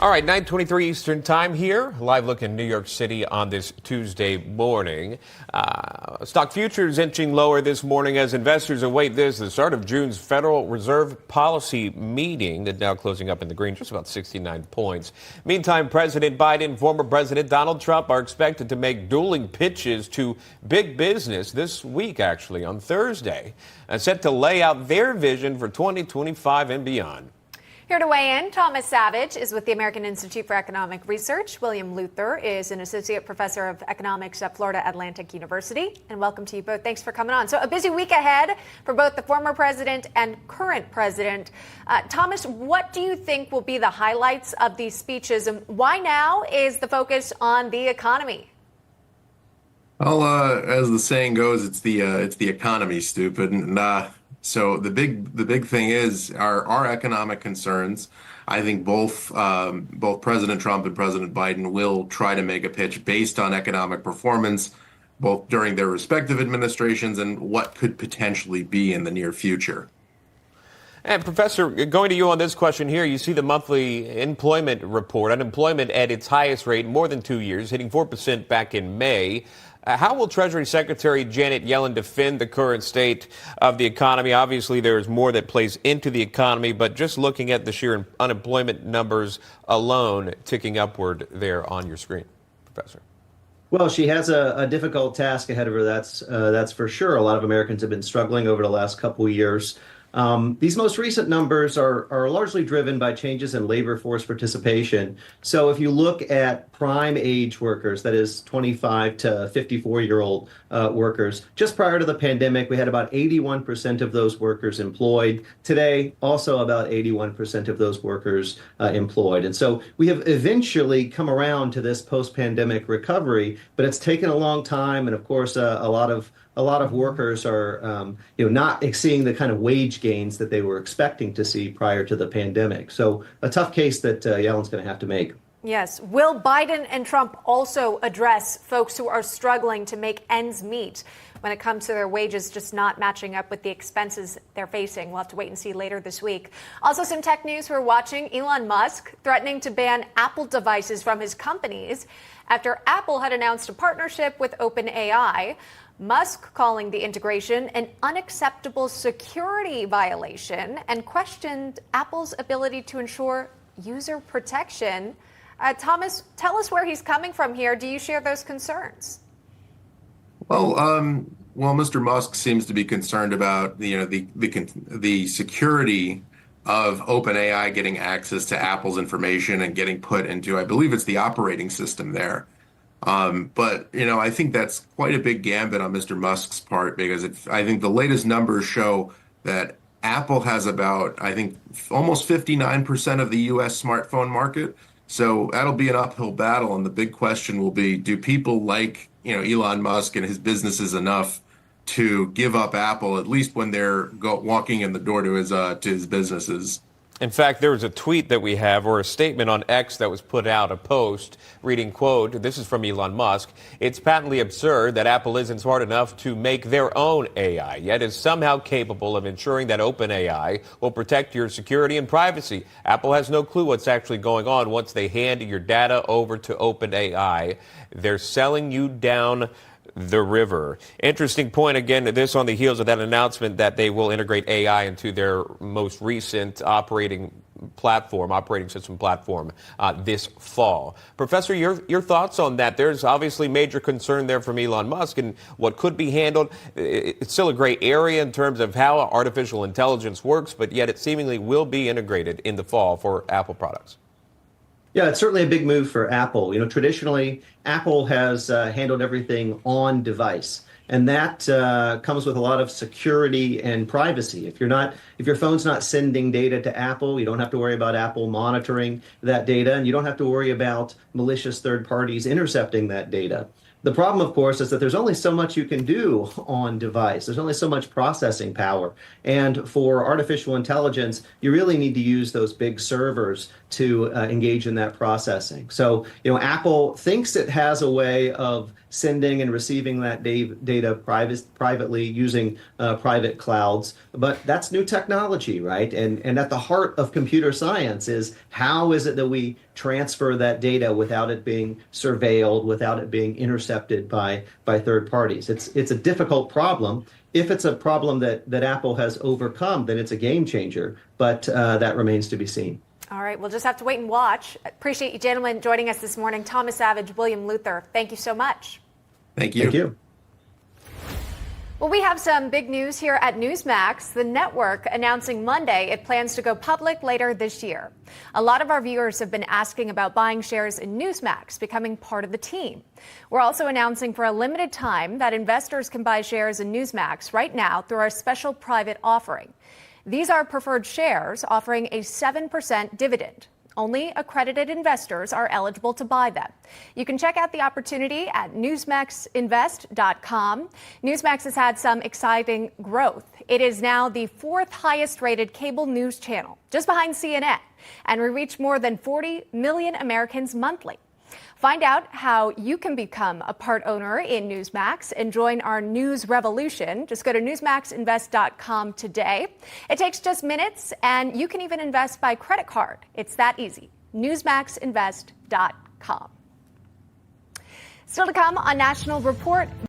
All right, 9:23 Eastern Time here. Live look in New York City on this Tuesday morning. Stock futures inching lower this morning as investors await the start of June's Federal Reserve policy meeting. That's now closing up in the green, just about 69 points. Meantime, President Biden and former President Donald Trump are expected to make dueling pitches to big business this week, actually, on Thursday, set to lay out their vision for 2025 and beyond. Here to weigh in, Thomas Savidge is with the American Institute for Economic Research. William Luther is an associate professor of economics at Florida Atlantic University. And welcome to you both. Thanks for coming on. So a busy week ahead for both the former president and current president. Thomas, what do you think will be the highlights of these speeches, and why now is the focus on the economy? Well, as the saying goes, it's the economy, stupid. And so the big thing is our economic concerns. I think both President Trump and President Biden will try to make a pitch based on economic performance, both during their respective administrations and what could potentially be in the near future. And Professor, going to you on this question here, you see the monthly employment report, unemployment at its highest rate in more than 2 years, hitting 4% back in May. How will Treasury Secretary Janet Yellen defend the current state of the economy? Obviously, there is more that plays into the economy, but just looking at the sheer unemployment numbers alone ticking upward there on your screen, Professor. Well, she has a difficult task ahead of her. That's for sure. A lot of Americans have been struggling over the last couple of years. These most recent numbers are largely driven by changes in labor force participation. So if you look at prime age workers, that is 25 to 54-year-old workers, just prior to the pandemic, we had about 81% of those workers employed. Today, also about 81% of those workers employed. And so we have eventually come around to this post-pandemic recovery, but it's taken a long time. And of course, a lot of workers are not seeing the kind of wage gains that they were expecting to see prior to the pandemic. So a tough case that Yellen's going to have to make. Yes. Will Biden and Trump also address folks who are struggling to make ends meet when it comes to their wages just not matching up with the expenses they're facing? We'll have to wait and see later this week. Also, some tech news we're watching. Elon Musk threatening to ban Apple devices from his companies after Apple had announced a partnership with OpenAI. Musk calling the integration an unacceptable security violation and questioned Apple's ability to ensure user protection. Thomas, tell us where he's coming from here. Do you share those concerns? Well, Mr. Musk seems to be concerned about the security of OpenAI getting access to Apple's information and getting put into, I believe it's the operating system there. But I think that's quite a big gambit on Mr. Musk's part, because I think the latest numbers show that Apple has about, I think, almost 59% of the U.S. smartphone market. So that'll be an uphill battle. And the big question will be, do people like, Elon Musk and his businesses enough to give up Apple, at least when they're walking in the door to his businesses? In fact, there was a tweet that we have, or a statement on X that was put out, a post reading, quote, this is from Elon Musk, "It's patently absurd that Apple isn't smart enough to make their own AI, yet is somehow capable of ensuring that OpenAI will protect your security and privacy. Apple has no clue what's actually going on once they hand your data over to OpenAI. They're selling you down the river." Interesting point. Again, this on the heels of that announcement that they will integrate AI into their most recent operating system platform this fall. Professor, your thoughts on that? There's obviously major concern there from Elon Musk and what could be handled. It's still a gray area in terms of how artificial intelligence works, but yet it seemingly will be integrated in the fall for Apple products. Yeah, it's certainly a big move for Apple. Traditionally, Apple has handled everything on device, and that comes with a lot of security and privacy. If your phone's not sending data to Apple, you don't have to worry about Apple monitoring that data, and you don't have to worry about malicious third parties intercepting that data. The problem, of course, is that there's only so much you can do on device. There's only so much processing power. And for artificial intelligence, you really need to use those big servers to engage in that processing. So, Apple thinks it has a way of sending and receiving that data privately using private clouds. But that's new technology, right? And at the heart of computer science is how is it that we transfer that data without it being surveilled, without it being intercepted by third parties. It's a difficult problem. If it's a problem that Apple has overcome, then it's a game changer. But that remains to be seen. All right, we'll just have to wait and watch. Appreciate you gentlemen joining us this morning. Thomas Savidge, William Luther, thank you so much. Thank you. Thank you. Well, we have some big news here at Newsmax. The network announcing Monday it plans to go public later this year. A lot of our viewers have been asking about buying shares in Newsmax, becoming part of the team. We're also announcing for a limited time that investors can buy shares in Newsmax right now through our special private offering. These are preferred shares offering a 7% dividend. Only accredited investors are eligible to buy them. You can check out the opportunity at newsmaxinvest.com. Newsmax has had some exciting growth. It is now the 4th highest rated cable news channel, just behind CNN, and we reach more than 40 million Americans monthly. Find out how you can become a part owner in Newsmax and join our news revolution. Just go to newsmaxinvest.com today. It takes just minutes, and you can even invest by credit card. It's that easy. newsmaxinvest.com. Still to come on National Report.